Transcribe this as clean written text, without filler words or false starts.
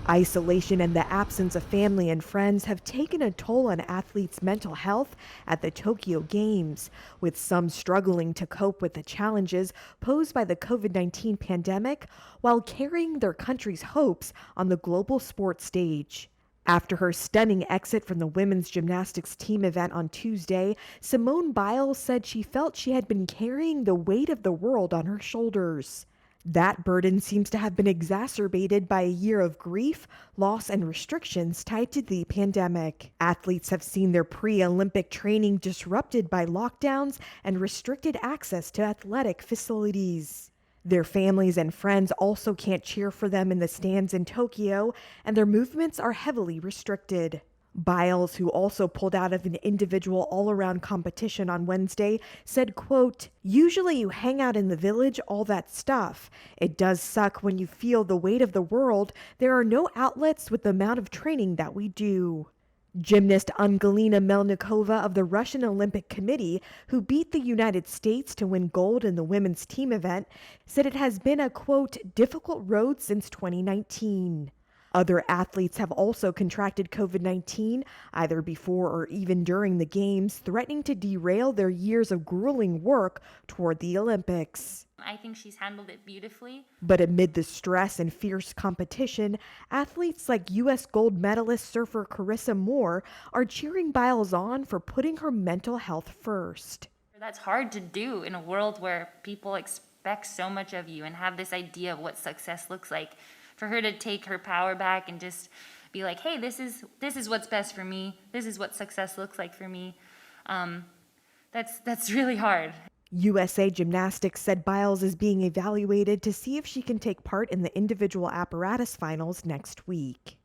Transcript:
Isolation and the absence of family and friends have taken a toll on athletes' mental health at the Tokyo Games, with some struggling to cope with the challenges posed by the COVID-19 pandemic while carrying their country's hopes on the global sports stage. After her stunning exit from the women's gymnastics team event on Tuesday, Simone Biles said she felt she had been carrying the weight of the world on her shoulders. That burden seems to have been exacerbated by a year of grief, loss, and restrictions tied to the pandemic. Athletes have seen their pre-Olympic training disrupted by lockdowns and restricted access to athletic facilities. Their families and friends also can't cheer for them in the stands in Tokyo, and their movements are heavily restricted. Biles, who also pulled out of an individual all-around competition on Wednesday, said, quote, "Usually you hang out in the village, all that stuff. It does suck when you feel the weight of the world. There are no outlets with the amount of training that we do." Gymnast Angelina Melnikova of the Russian Olympic Committee, who beat the United States to win gold in the women's team event, said it has been a, quote, "difficult road since 2019. Other athletes have also contracted COVID-19, either before or even during the Games, threatening to derail their years of grueling work toward the Olympics. I think she's handled it beautifully. But amid the stress and fierce competition, athletes like U.S. gold medalist surfer Carissa Moore are cheering Biles on for putting her mental health first. That's hard to do in a world where people expect so much of you and have this idea of what success looks like. For her to take her power back and just be like, hey, this is what's best for me. This is what success looks like for me. That's really hard. USA Gymnastics said Biles is being evaluated to see if she can take part in the individual apparatus finals next week.